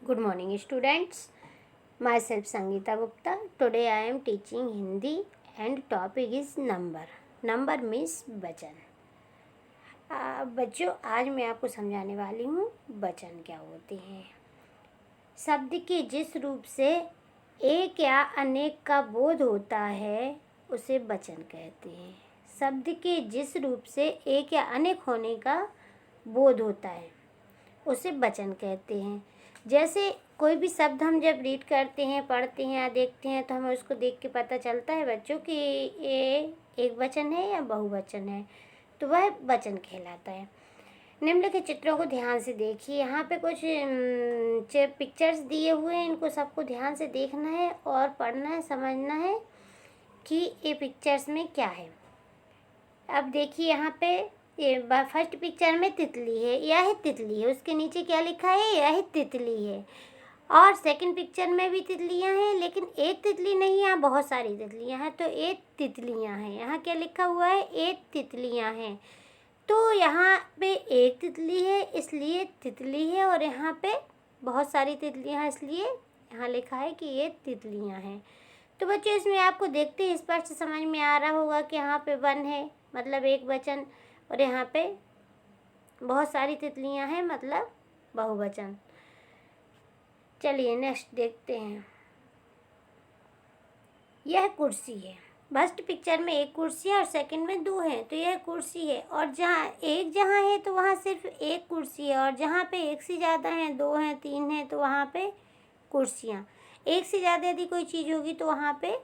Good morning, students. Myself Sangeeta Gupta. Today I am teaching Hindi and topic is number. Number means वचन। बच्चों, आज मैं आपको समझाने वाली हूँ वचन क्या होते हैं। शब्द के जिस रूप से एक या अनेक का बोध होता है उसे वचन कहते हैं। शब्द के जिस रूप से एक या अनेक होने का बोध होता है उसे वचन कहते हैं। जैसे कोई भी शब्द हम जब रीड करते हैं, पढ़ते हैं या देखते हैं तो हमें उसको देख के पता चलता है बच्चों कि ये एक वचन है या बहुवचन है, तो वह वचन कहलाता है। निम्नलिखित चित्रों को ध्यान से देखिए। यहाँ पे कुछ पिक्चर्स दिए हुए हैं, इनको सबको ध्यान से देखना है और पढ़ना है, समझना है कि ये पिक्चर्स में क्या है। अब देखिए यहाँ पे ये फर्स्ट पिक्चर में तितली है, यह तितली है। उसके नीचे क्या लिखा है? यह तितली है। और सेकंड पिक्चर में भी तितलियां हैं, लेकिन एक तितली नहीं, यहाँ बहुत सारी तितलियां हैं, तो एक तितलियां हैं। यहाँ क्या लिखा हुआ है? एक तितलियां हैं। तो यहाँ पे एक तितली है इसलिए तितली है, और यहाँ पे बहुत सारी तितलियां हैं इसलिए यहाँ लिखा है कि ये तितलियां हैं। तो बच्चों, इसमें आपको देखते ही स्पष्ट समझ में आ रहा होगा कि यहाँ पे वन है मतलब एक वचन, और यहाँ पे बहुत सारी तितलियां हैं मतलब बहुवचन। चलिए नेक्स्ट देखते हैं। यह कुर्सी है। फर्स्ट पिक्चर में एक कुर्सी है और सेकंड में दो है, तो यह कुर्सी है। और जहाँ है तो वहाँ सिर्फ एक कुर्सी है, और जहाँ पे एक से ज़्यादा हैं, दो हैं, तीन हैं, तो वहाँ पे कुर्सियाँ। एक से ज़्यादा यदि कोई चीज़ होगी तो वहाँ पे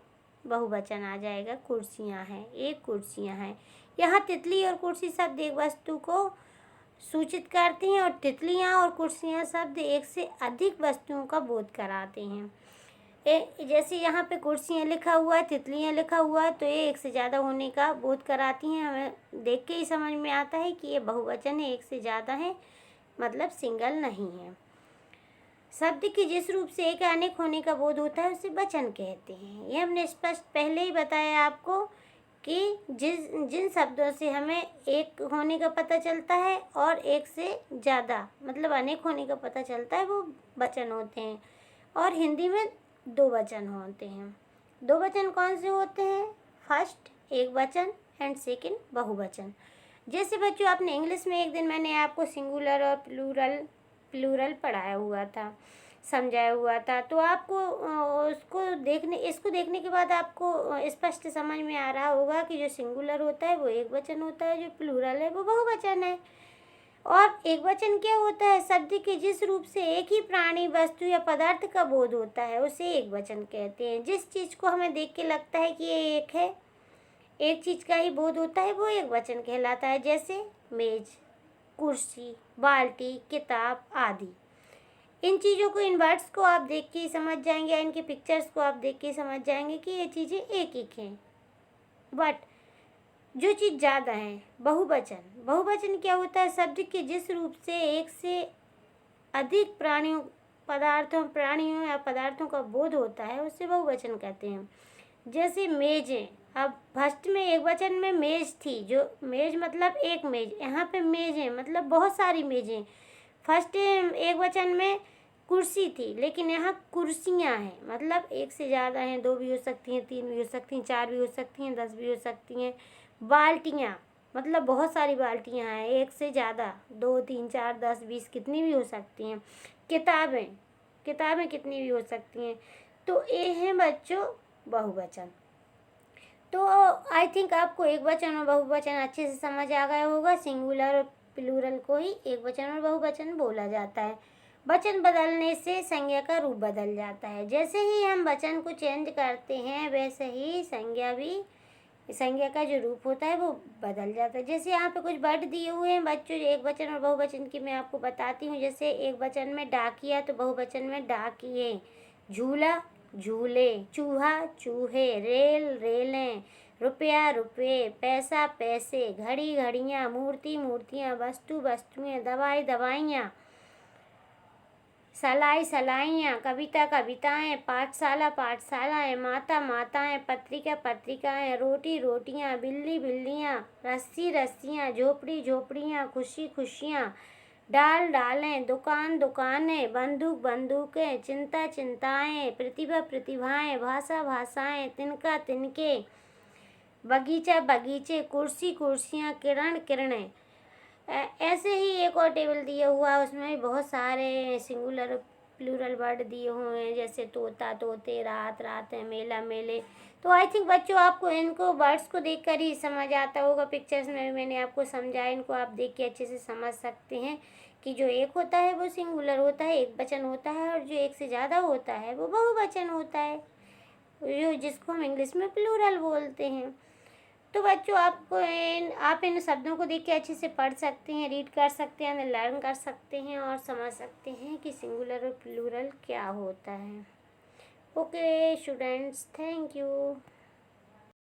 बहुवचन आ जाएगा। कुर्सियाँ हैं, एक कुर्सियाँ हैं। यहाँ तितली और कुर्सी शब्द एक वस्तु को सूचित करती हैं, और तितलियाँ और कुर्सियाँ शब्द एक से अधिक वस्तुओं का बोध कराते हैं। जैसे यहाँ पे कुर्सियाँ लिखा हुआ है, तितलियाँ लिखा हुआ है, तो ये एक से ज़्यादा होने का बोध कराती हैं। हमें देख के ही समझ में आता है कि ये बहुवचन है, एक से ज़्यादा है मतलब सिंगल नहीं है। शब्द के जिस रूप से एक अनेक होने का बोध होता है उसे वचन कहते हैं। ये हमने स्पष्ट पहले ही बताया आपको कि जिन शब्दों से हमें एक होने का पता चलता है और एक से ज़्यादा मतलब अनेक होने का पता चलता है वो वचन होते हैं। और हिंदी में दो वचन होते हैं। दो वचन कौन से होते हैं? फर्स्ट एक वचन एंड सेकंड बहुवचन। जैसे बच्चों, आपने इंग्लिश में एक दिन मैंने आपको सिंगुलर और प्लूरल पढ़ाया हुआ था, समझाया हुआ था, तो आपको इसको देखने के बाद आपको स्पष्ट समझ में आ रहा होगा कि जो सिंगुलर होता है वो एक वचन होता है, जो प्लूरल है वो बहुवचन है। और एक वचन क्या होता है? शब्द के जिस रूप से एक ही प्राणी, वस्तु या पदार्थ का बोध होता है उसे एक वचन कहते हैं। जिस चीज़ को हमें देख के लगता है कि ये एक है, एक चीज़ का ही बोध होता है, वो एक वचन कहलाता है। जैसे मेज, कुर्सी, बाल्टी, किताब आदि। इन चीज़ों को, इन वर्ड्स को आप देख के ही समझ जाएंगे, या इनके पिक्चर्स को आप देख के ही समझ जाएंगे कि ये चीज़ें एक एक हैं। बट जो चीज़ ज़्यादा है, बहुवचन क्या होता है? शब्द के जिस रूप से एक से अधिक प्राणियों या पदार्थों का बोध होता है उसे बहुवचन कहते हैं। जैसे मेजें, अब फर्स्ट में एक वचन में मेज थी, जो मेज मतलब एक मेज, यहाँ पे मेज है मतलब बहुत सारी मेजें। फर्स्ट एक वचन में कुर्सी थी, लेकिन यहाँ कुर्सियाँ हैं मतलब एक से ज़्यादा हैं, दो भी हो सकती हैं, तीन भी हो सकती हैं, चार भी हो सकती हैं, 10 भी हो सकती हैं। बाल्टियाँ मतलब बहुत सारी बाल्टियाँ हैं, एक से ज़्यादा, 2, 3, 4, 10, 20 कितनी भी हो सकती हैं। किताबें कितनी भी हो सकती हैं। तो ये हैं बच्चों बहुवचन। तो आई थिंक आपको एक वचन और बहुवचन अच्छे से समझ आ गया होगा। सिंगुलर और प्लूरल को ही एक वचन और बहुवचन बोला जाता है। वचन बदलने से संज्ञा का रूप बदल जाता है। जैसे ही हम वचन को चेंज करते हैं वैसे ही संज्ञा का जो रूप होता है वो बदल जाता है। जैसे यहाँ पे कुछ वर्ड दिए हुए हैं बच्चों, एक वचन और बहुवचन की मैं आपको बताती हूँ। जैसे एक वचन में डाकिया, तो बहुवचन में डाकिए। झूला, झूले। चूहा, चूहे। रेल, रेलें। रुपया, रुपये। पैसा, पैसे। घड़ी, घड़ियाँ। मूर्ति, मूर्तियाँ। वस्तु, वस्तुएं। दवाई, दवाइयाँ। सलाई, सलाइयाँ। कविता, कविताएं। पाठशाला, पाठशालाएं। माता, माताएं। पत्रिका, पत्रिकाएं। रोटी, रोटियां। बिल्ली, बिल्लियाँ। रस्सी, रस्सियाँ। झोपड़ी, झोपड़ियाँ। खुशी, खुशियाँ। डाल डालें, दुकान दुकानें, बंदूक बंदूकें, चिंता चिंताएं, प्रतिभा प्रतिभाएं, भाषा भाषाएं, तिनका तिनके, बगीचा बगीचे, कुर्सी कुर्सियाँ, किरण किरणें। ऐसे ही एक और टेबल दिया हुआ है, उसमें भी बहुत सारे सिंगुलर प्लूरल वर्ड दिए हुए हैं, जैसे तोता तोते, रात रातें, मेला मेले। तो आई थिंक बच्चों आपको इनको वर्ड्स को देखकर ही समझ आता होगा। पिक्चर्स में भी मैंने आपको समझाया, इनको आप देख के अच्छे से समझ सकते हैं कि जो एक होता है वो सिंगुलर होता है, एक वचन होता है, और जो एक से ज़्यादा होता है वो बहुवचन होता है, जो जिसको हम इंग्लिश में प्लूरल बोलते हैं। तो बच्चों आप इन शब्दों को देख के अच्छे से पढ़ सकते हैं, रीड कर सकते हैं, लर्न कर सकते हैं और समझ सकते हैं कि सिंगुलर और प्लूरल क्या होता है। Okay students, thank you.